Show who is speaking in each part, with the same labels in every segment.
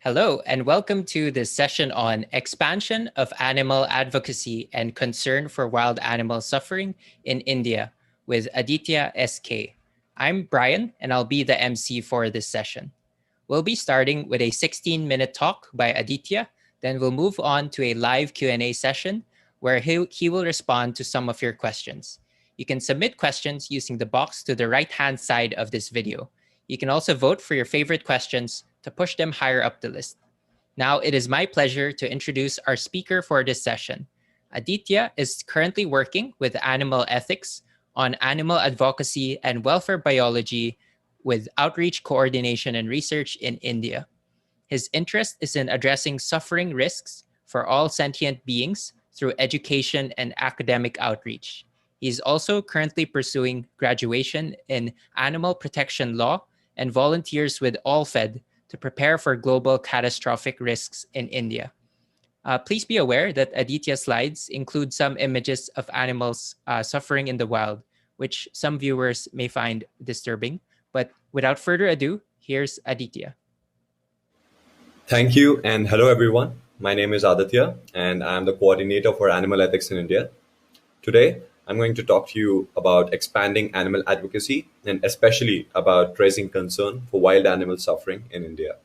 Speaker 1: Hello, and welcome to this session on expansion of animal advocacy and concern for wild animal suffering in India with Aditya SK. I'm Brian, and I'll be the MC for this session. We'll be starting with a 16-minute talk by Aditya, then we'll move on to a live Q&A session where he will respond to some of your questions. You can submit questions using the box to the right-hand side of this video. You can also vote for your favorite questions to push them higher up the list. Now, it is my pleasure to introduce our speaker for this session. Aditya is currently working with animal ethics on animal advocacy and welfare biology with outreach coordination and research in India. His interest is in addressing suffering risks for all sentient beings through education and academic outreach. He is also currently pursuing graduation in animal protection law and volunteers with AllFed to prepare for global catastrophic risks in India. Please be aware that Aditya's slides include some images of animals suffering in the wild, which some viewers may find disturbing. But without further ado, here's Aditya.
Speaker 2: Thank you, and hello everyone. My name is Aditya, and I'm the coordinator for animal ethics in India. Today, I'm going to talk to you about expanding animal advocacy and especially about raising concern for wild animal suffering in India.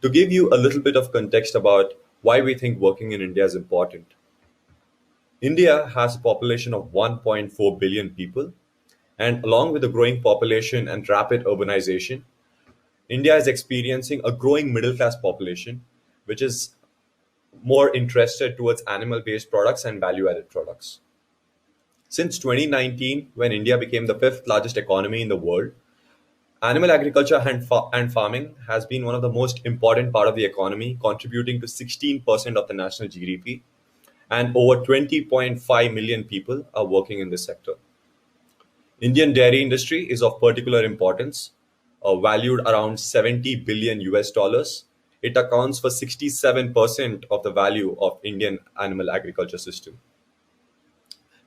Speaker 2: To give you a little bit of context about why we think working in India is important, India has a population of 1.4 billion people, and along with the growing population and rapid urbanization, India is experiencing a growing middle class population, which is more interested towards animal based products and value added products. Since 2019, when India became the fifth largest economy in the world, animal agriculture and farming has been one of the most important part of the economy, contributing to 16% of the national GDP, and over 20.5 million people are working in this sector. Indian dairy industry is of particular importance, valued around 70 billion US dollars. It accounts for 67% of the value of Indian animal agriculture system.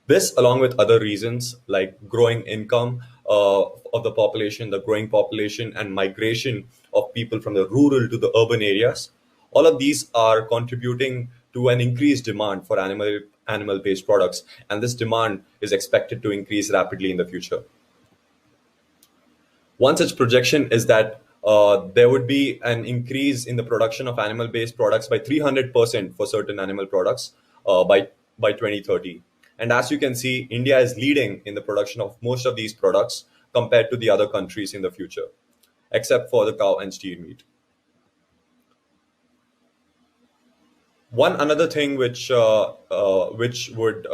Speaker 2: This, along with other reasons like growing income of the population, the growing population, and migration of people from the rural to the urban areas, all of these are contributing to an increased demand for animal-based products, and this demand is expected to increase rapidly in the future. One such projection is that there would be an increase in the production of animal-based products by 300% for certain animal products by 2030. And as you can see, India is leading in the production of most of these products compared to the other countries in the future, except for the cow and steer meat. One another thing which would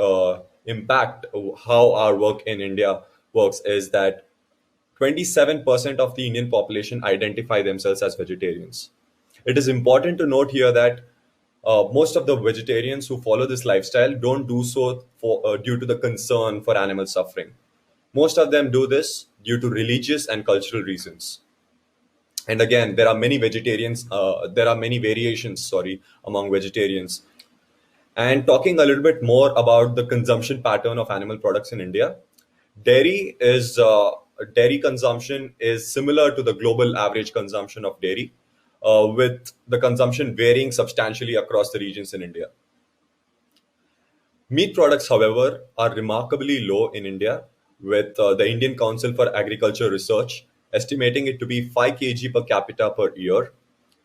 Speaker 2: impact how our work in India works is that 27% of the Indian population identify themselves as vegetarians. It is important to note here that most of the vegetarians who follow this lifestyle don't do so due to the concern for animal suffering. Most of them do this due to religious and cultural reasons. And again, there are many variations, among vegetarians. And talking a little bit more about the consumption pattern of animal products in India, dairy is dairy consumption is similar to the global average consumption of dairy, with the consumption varying substantially across the regions in India. Meat products, however, are remarkably low in India, with the Indian Council for Agriculture Research estimating it to be 5 kg per capita per year,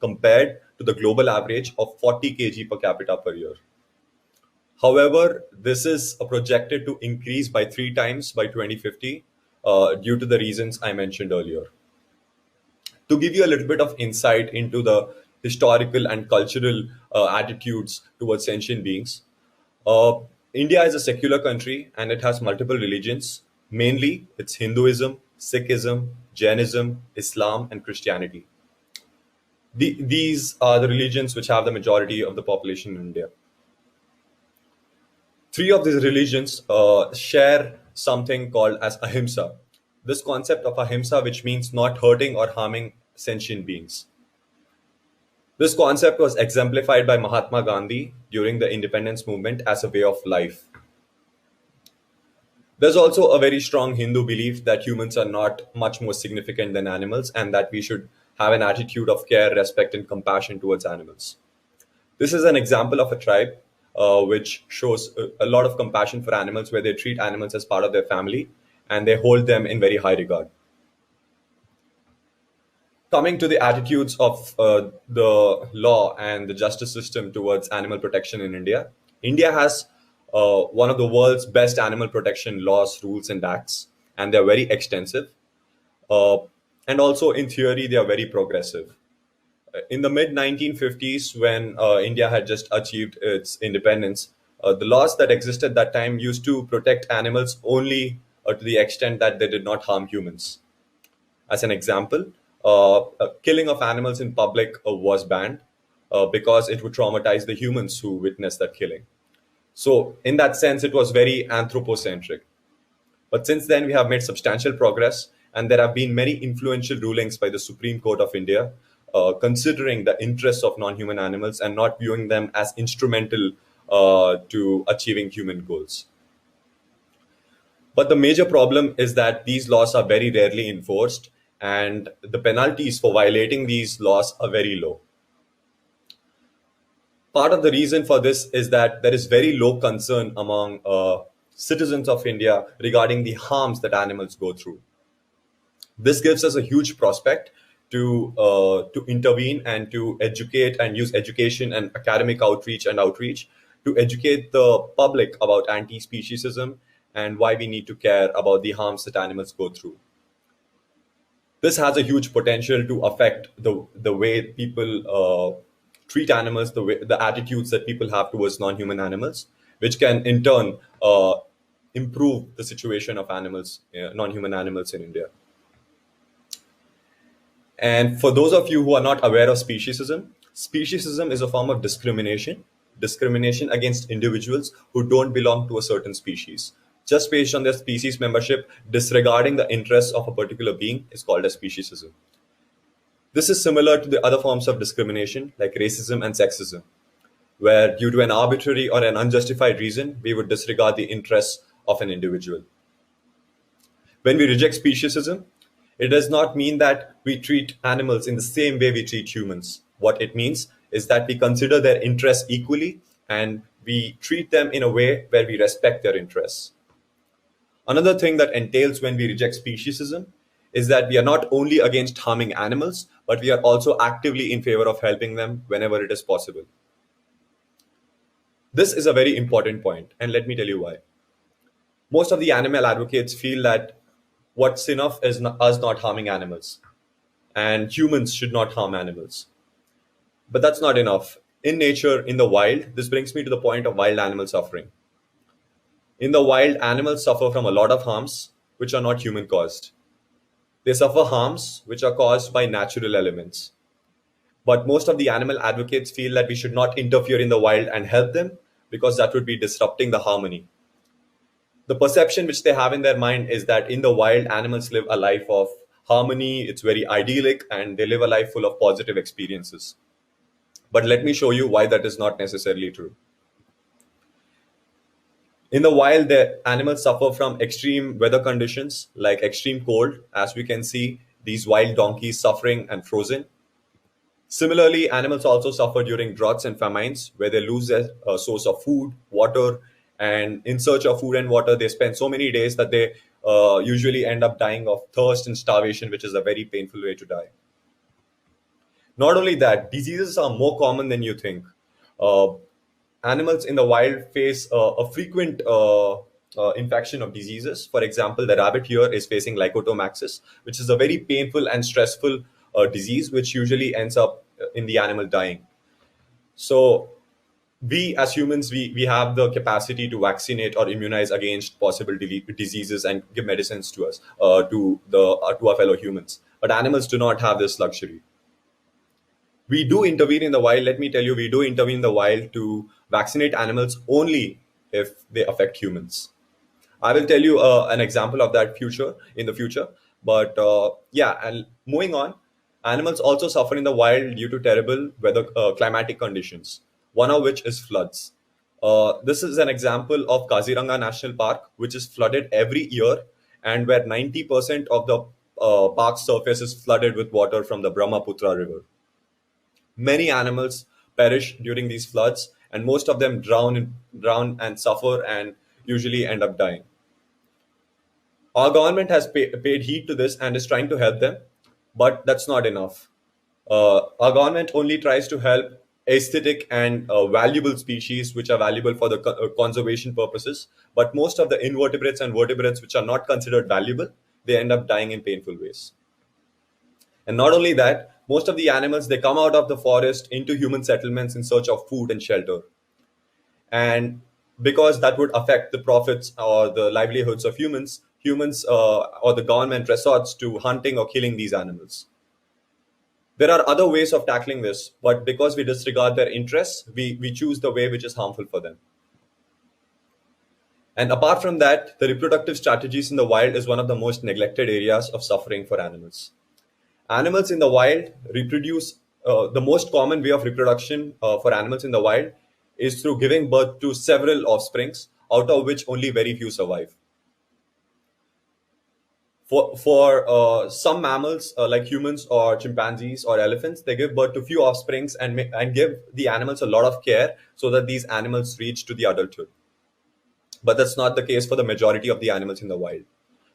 Speaker 2: compared to the global average of 40 kg per capita per year. However, this is projected to increase by 3 times by 2050 due to the reasons I mentioned earlier. To give you a little bit of insight into the historical and cultural attitudes towards sentient beings, India is a secular country and it has multiple religions. Mainly, it's Hinduism, Sikhism, Jainism, Islam, and Christianity. These are the religions which have the majority of the population in India. 3 of these religions share something called as ahimsa. This concept of ahimsa, which means not hurting or harming sentient beings. This concept was exemplified by Mahatma Gandhi during the independence movement as a way of life. There's also a very strong Hindu belief that humans are not much more significant than animals and that we should have an attitude of care, respect, and compassion towards animals. This is an example of a tribe which shows a lot of compassion for animals, where they treat animals as part of their family and they hold them in very high regard. Coming to the attitudes of the law and the justice system towards animal protection in India, India has one of the world's best animal protection laws, rules, and acts, and they're very extensive. Uh, and also, in theory, they are very progressive. In the mid 1950s, when India had just achieved its independence, the laws that existed that time used to protect animals only to the extent that they did not harm humans. As an example, killing of animals in public was banned because it would traumatize the humans who witnessed that killing. So, in that sense, it was very anthropocentric. But since then, we have made substantial progress, and there have been many influential rulings by the Supreme Court of India, considering the interests of non human animals and not viewing them as instrumental to achieving human goals. But the major problem is that these laws are very rarely enforced, and the penalties for violating these laws are very low. Part of the reason for this is that there is very low concern among citizens of India regarding the harms that animals go through. This gives us a huge prospect to intervene and to educate and use education and academic outreach to educate the public about anti-speciesism and why we need to care about the harms that animals go through. This has a huge potential to affect the way people treat animals, the attitudes that people have towards non-human animals, which can in turn improve the situation of animals, non-human animals in India. And for those of you who are not aware of speciesism, speciesism is a form of discrimination against individuals who don't belong to a certain species. Just based on their species membership, disregarding the interests of a particular being is called as speciesism. This is similar to the other forms of discrimination like racism and sexism, where due to an arbitrary or an unjustified reason, we would disregard the interests of an individual. When we reject speciesism, it does not mean that we treat animals in the same way we treat humans. What it means is that we consider their interests equally and we treat them in a way where we respect their interests. Another thing that entails when we reject speciesism is that we are not only against harming animals, but we are also actively in favor of helping them whenever it is possible. This is a very important point, and let me tell you why. Most of the animal advocates feel that what's enough is us not harming animals, and humans should not harm animals. But that's not enough. In nature, in the wild, this brings me to the point of wild animal suffering. In the wild, animals suffer from a lot of harms which are not human caused. They suffer harms which are caused by natural elements. But most of the animal advocates feel that we should not interfere in the wild and help them because that would be disrupting the harmony. The perception which they have in their mind is that in the wild, animals live a life of harmony, it's very idyllic, and they live a life full of positive experiences. But let me show you why that is not necessarily true. In the wild, the animals suffer from extreme weather conditions like extreme cold, as we can see these wild donkeys suffering and frozen. Similarly, animals also suffer during droughts and famines where they lose their source of food, water, and in search of food and water, they spend so many days that they usually end up dying of thirst and starvation, which is a very painful way to die. Not only that, diseases are more common than you think. Animals in the wild face a frequent infection of diseases. For example, the rabbit here is facing lycotomaxis, which is a very painful and stressful disease, which usually ends up in the animal dying. So we as humans, we have the capacity to vaccinate or immunize against possible diseases and give medicines to us, to our fellow humans. But animals do not have this luxury. We do intervene in the wild. Let me tell you, we do intervene in the wild to vaccinate animals only if they affect humans. I will tell you an example of that in the future. But yeah, and moving on, animals also suffer in the wild due to terrible weather, climatic conditions. One of which is floods. This is an example of Kaziranga National Park, which is flooded every year, and where 90% of the park's surface is flooded with water from the Brahmaputra River. Many animals perish during these floods, and most of them drown and suffer and usually end up dying. Our government has paid heed to this and is trying to help them, but that's not enough. Our government only tries to help aesthetic and valuable species which are valuable for the conservation purposes, but most of the invertebrates and vertebrates which are not considered valuable, they end up dying in painful ways. And not only that, most of the animals, they come out of the forest into human settlements in search of food and shelter. And because that would affect the profits or the livelihoods of humans or the government resorts to hunting or killing these animals. There are other ways of tackling this, but because we disregard their interests, we choose the way which is harmful for them. And apart from that, the reproductive strategies in the wild is one of the most neglected areas of suffering for animals. Animals in the wild reproduce, the most common way of reproduction for animals in the wild is through giving birth to several offsprings, out of which only very few survive. For some mammals like humans or chimpanzees or elephants, they give birth to few offsprings and give the animals a lot of care so that these animals reach to the adulthood. But that's not the case for the majority of the animals in the wild.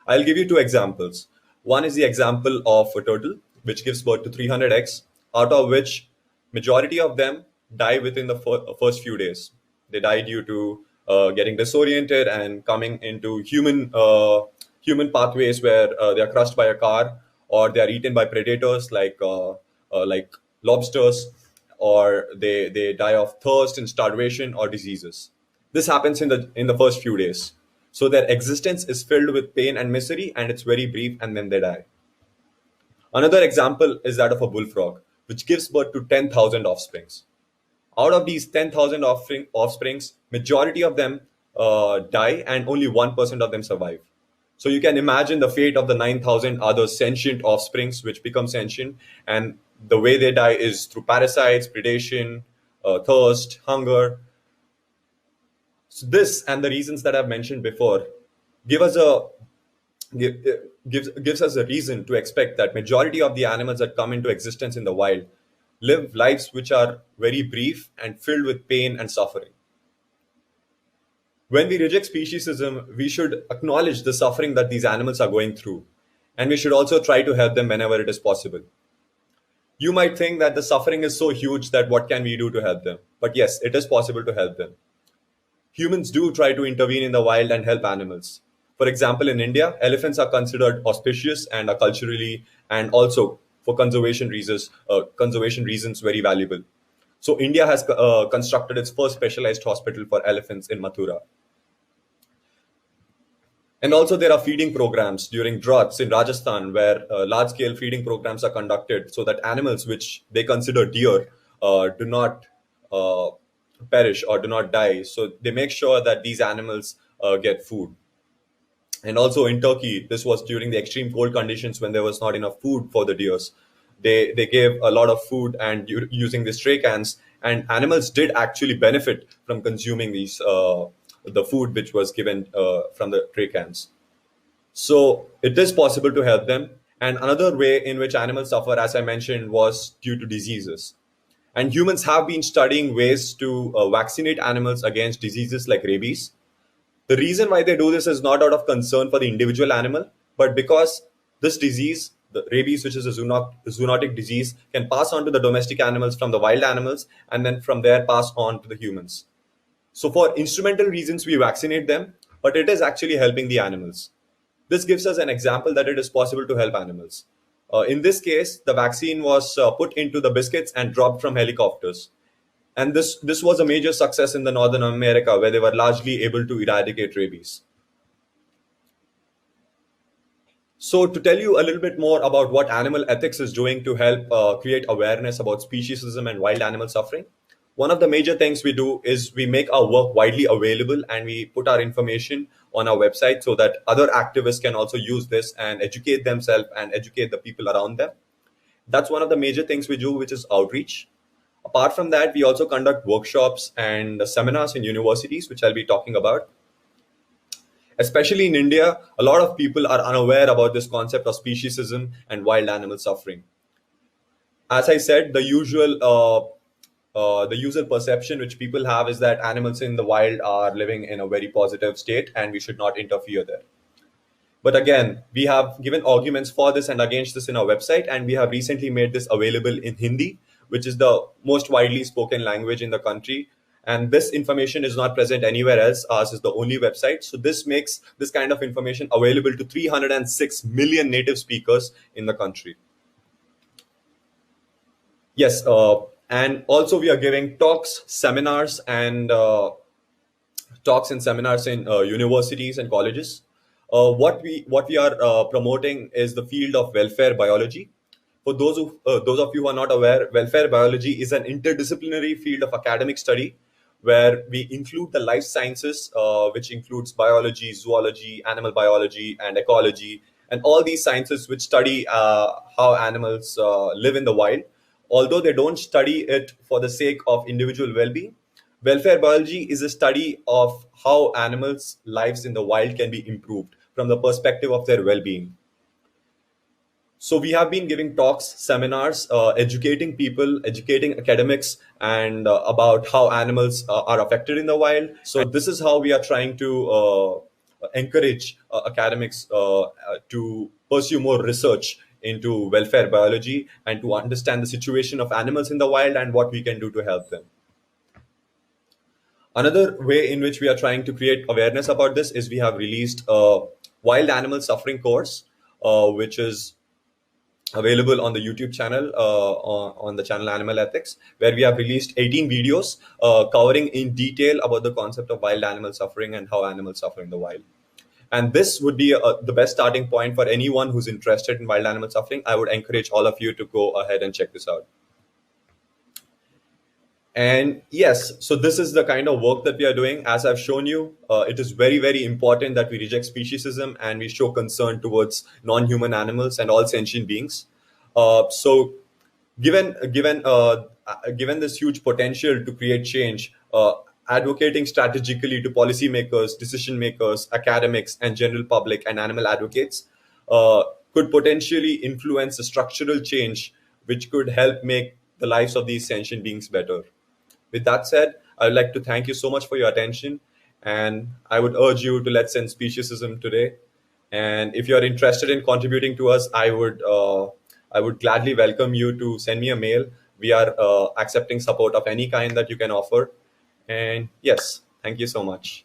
Speaker 2: I'll give you two examples. One is the example of a turtle, which gives birth to 300 eggs, out of which majority of them die within the first few days. They die due to getting disoriented and coming into human pathways where they are crushed by a car, or they are eaten by predators like lobsters, or they die of thirst and starvation or diseases. This happens in the first few days. So their existence is filled with pain and misery, and it's very brief, and then they die. Another example is that of a bullfrog, which gives birth to 10,000 offsprings. Out of these 10,000 offsprings, majority of them die, and only 1% of them survive. So you can imagine the fate of the 9,000 other sentient offsprings which become sentient, and the way they die is through parasites, predation, thirst, hunger. So this and the reasons that I've mentioned before give us a gives us a reason to expect that majority of the animals that come into existence in the wild live lives which are very brief and filled with pain and suffering. When we reject speciesism, we should acknowledge the suffering that these animals are going through, and we should also try to help them whenever it is possible. You might think that the suffering is so huge that what can we do to help them? But yes, it is possible to help them. Humans do try to intervene in the wild and help animals. For example, in India, elephants are considered auspicious and are culturally and also for conservation reasons very valuable. So India has constructed its first specialized hospital for elephants in Mathura. And also there are feeding programs during droughts in Rajasthan where large-scale feeding programs are conducted so that animals which they consider dear do not perish or do not die. So they make sure that these animals get food. And also in Turkey, this was during the extreme cold conditions when there was not enough food for the deers. They gave a lot of food and using these tray cans, and animals did actually benefit from consuming these the food which was given from the tray cans. So it is possible to help them. And another way in which animals suffer, as I mentioned, was due to diseases. And humans have been studying ways to vaccinate animals against diseases like rabies. The reason why they do this is not out of concern for the individual animal, but because this disease, the rabies, which is a zoonotic disease, can pass on to the domestic animals from the wild animals, and then from there pass on to the humans. So for instrumental reasons, we vaccinate them, but it is actually helping the animals. This gives us an example that it is possible to help animals. In this case, the vaccine was put into the biscuits and dropped from helicopters. And this was a major success in the Northern America, where they were largely able to eradicate rabies. So to tell you a little bit more about what animal ethics is doing to help create awareness about speciesism and wild animal suffering, one of the major things we do is we make our work widely available and we put our information on our website so that other activists can also use this and educate themselves and educate the people around them. That's one of the major things we do, which is outreach. Apart from that, we also conduct workshops and seminars in universities, which I'll be talking about. Especially in India, a lot of people are unaware about this concept of speciesism and wild animal suffering. As I said, the usual perception which people have is that animals in the wild are living in a very positive state and we should not interfere there. But again, we have given arguments for this and against this in our website, and we have recently made this available in Hindi, which is the most widely spoken language in the country. And this information is not present anywhere else. Ours is the only website. So this makes this kind of information available to 306 million native speakers in the country. Yes, and also we are giving talks, seminars, and talks and seminars in universities and colleges. What we are promoting is the field of welfare biology. For those of you who are not aware, welfare biology is an interdisciplinary field of academic study where we include the life sciences, which includes biology, zoology, animal biology, and ecology, and all these sciences which study how animals live in the wild. Although they don't study it for the sake of individual well-being, welfare biology is a study of how animals' lives in the wild can be improved from the perspective of their well-being. So we have been giving talks, seminars, educating people, educating academics, and about how animals are affected in the wild. So this is how we are trying to encourage academics to pursue more research into welfare biology and to understand the situation of animals in the wild and what we can do to help them. Another way in which we are trying to create awareness about this is we have released a wild animal suffering course, which is available on the YouTube channel, on the channel Animal Ethics, where we have released 18 videos covering in detail about the concept of wild animal suffering and how animals suffer in the wild. And this would be the best starting point for anyone who's interested in wild animal suffering. I would encourage all of you to go ahead and check this out. And yes, so this is the kind of work that we are doing. As I've shown you, it is very, very important that we reject speciesism and we show concern towards non-human animals and all sentient beings. So given this huge potential to create change, advocating strategically to policymakers, decision makers, academics, and general public and animal advocates could potentially influence a structural change which could help make the lives of these sentient beings better. With that said, I would like to thank you so much for your attention, and I would urge you to let's end speciesism today. And if you're interested in contributing to us, I would gladly welcome you to send me a mail. We are accepting support of any kind that you can offer. And yes, thank you so much.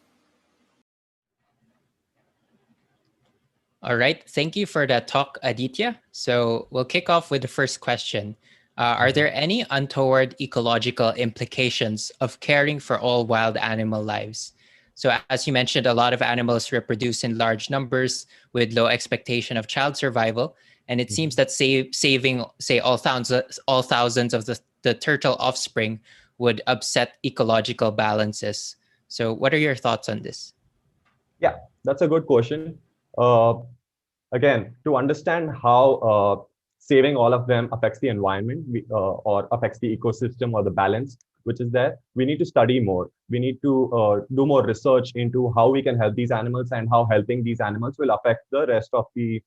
Speaker 1: All right. Thank you for that talk, Aditya. So we'll kick off with the first question. Are there any untoward ecological implications of caring for all wild animal lives? So as you mentioned, a lot of animals reproduce in large numbers with low expectation of child survival. And it seems that saving, say, all thousands of the turtle offspring would upset ecological balances. So what are your thoughts on this?
Speaker 3: Yeah, that's a good question. Again, to understand how saving all of them affects the environment or affects the ecosystem or the balance which is there, we need to study more. We need to do more research into how we can help these animals and how helping these animals will affect the rest of the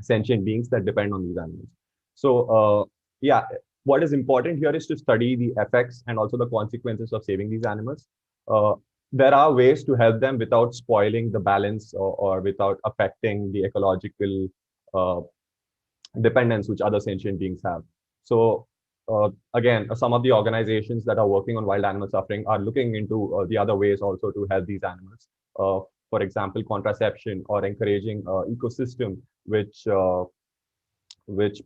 Speaker 3: sentient beings that depend on these animals. So yeah, what is important here is to study the effects and also the consequences of saving these animals. There are ways to help them without spoiling the balance or without affecting the ecological dependence which other sentient beings have. So again, some of the organizations that are working on wild animal suffering are looking into the other ways also to help these animals. For example, contraception or encouraging ecosystem which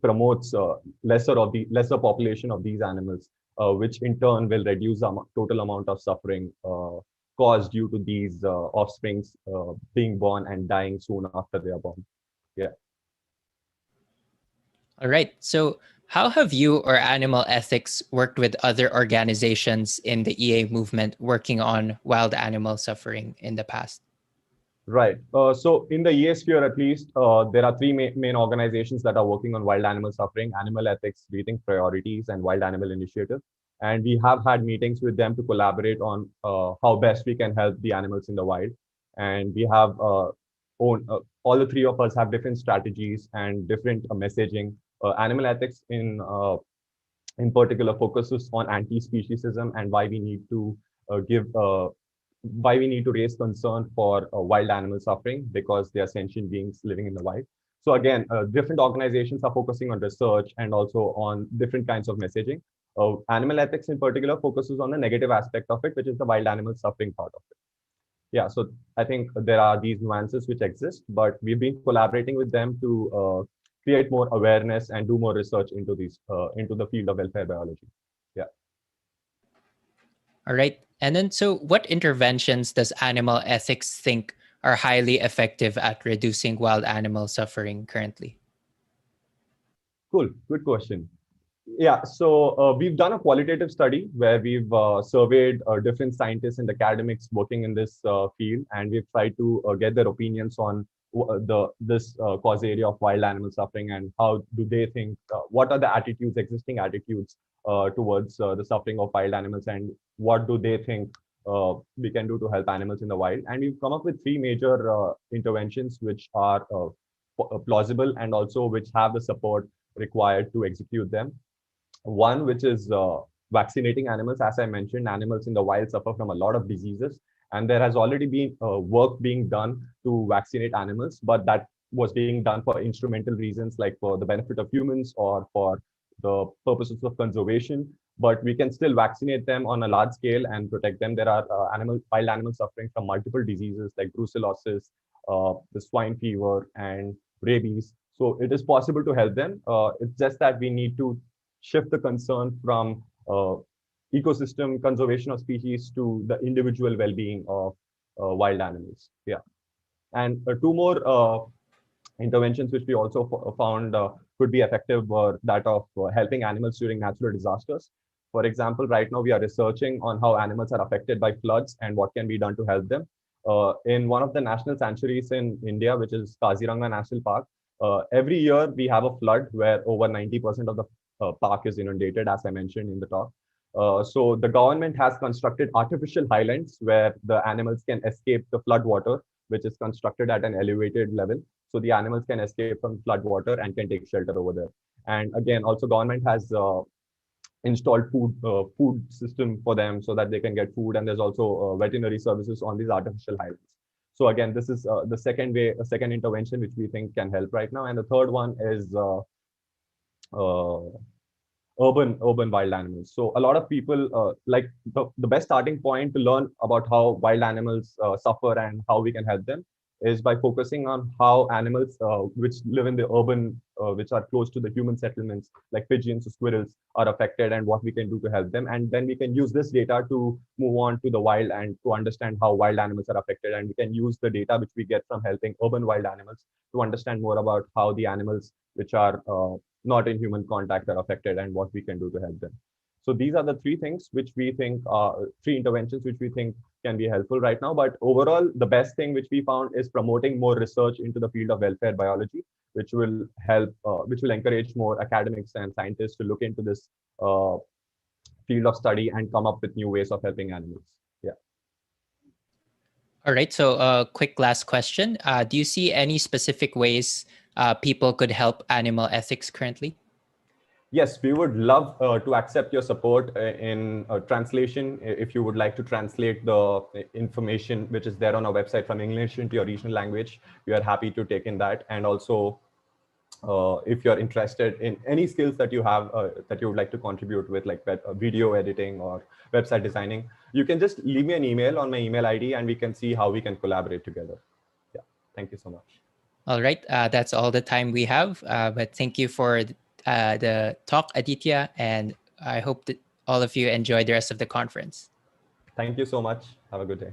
Speaker 3: promotes lesser population of these animals, which in turn will reduce the total amount of suffering caused due to these offsprings being born and dying soon after they are born. Yeah.
Speaker 1: All right. So how have you or Animal Ethics worked with other organizations in the EA movement working on wild animal suffering in the past?
Speaker 3: Right. So in the EA sphere, at least, there are three main organizations that are working on wild animal suffering: Animal Ethics, Rethink Priorities, and Wild Animal Initiative. And we have had meetings with them to collaborate on how best we can help the animals in the wild. and we have all the three of us have different strategies and different messaging. Animal ethics in particular focuses on anti-speciesism and why we need to give why we need to raise concern for wild animal suffering because they are sentient beings living in the wild. So again, different organizations are focusing on research and also on different kinds of messaging. Animal ethics in particular focuses on the negative aspect of it, which is the wild animal suffering part of it. Yeah, so I think there are these nuances which exist, but we've been collaborating with them to create more awareness and do more research into these into the field of welfare biology. Yeah.
Speaker 1: All right. And then, so what interventions does animal ethics think are highly effective at reducing wild animal suffering currently?
Speaker 3: Cool. Good question. Yeah, so we've done a qualitative study where we've surveyed different scientists and academics working in this field, and we've tried to get their opinions on this cause area of wild animal suffering and how do they think, what are the attitudes, existing attitudes towards the suffering of wild animals, and what do they think we can do to help animals in the wild. And we've come up with three major interventions which are plausible and also which have the support required to execute them. One, which is vaccinating animals. As I mentioned, animals in the wild suffer from a lot of diseases, and there has already been work being done to vaccinate animals, but that was being done for instrumental reasons, like for the benefit of humans or for the purposes of conservation. But we can still vaccinate them on a large scale and protect them. There are wild animals suffering from multiple diseases like brucellosis, the swine fever, and rabies. So it is possible to help them. It's just that we need to shift the concern from ecosystem conservation of species to the individual well-being of wild animals. Yeah, and two more interventions which we also found could be effective were that of helping animals during natural disasters. For example, right now we are researching on how animals are affected by floods and what can be done to help them. In one of the national sanctuaries in India, which is Kaziranga National Park, every year we have a flood where over 90% of the park is inundated, as I mentioned in the talk. So the government has constructed artificial highlands where the animals can escape the flood water, which is constructed at an elevated level. So the animals can escape from flood water and can take shelter over there. And again, also government has installed food system for them so that they can get food. And there's also veterinary services on these artificial highlands. So again, this is the second intervention which we think can help right now. And the third one is urban wild animals. So a lot of people like the best starting point to learn about how wild animals suffer and how we can help them is by focusing on how animals which live in the urban, which are close to the human settlements, like pigeons or squirrels, are affected and what we can do to help them. And then we can use this data to move on to the wild and to understand how wild animals are affected. And we can use the data which we get from helping urban wild animals to understand more about how the animals which are not in human contact are affected and what we can do to help them. So these are the three things which we think are three interventions which we think can be helpful right now. But overall, the best thing which we found is promoting more research into the field of welfare biology, which will help, which will encourage more academics and scientists to look into this field of study and come up with new ways of helping animals. Yeah.
Speaker 1: All right. So, quick last question: do you see any specific ways people could help animal ethics currently?
Speaker 3: Yes, we would love to accept your support in translation. If you would like to translate the information which is there on our website from English into your regional language, we are happy to take in that. And also, if you're interested in any skills that you have that you would like to contribute with, like video editing or website designing, you can just leave me an email on my email ID and we can see how we can collaborate together. Yeah, thank you so much.
Speaker 1: All right. That's all the time we have. But thank you for the talk, Aditya. And I hope that all of you enjoy the rest of the conference.
Speaker 3: Thank you so much. Have a good day.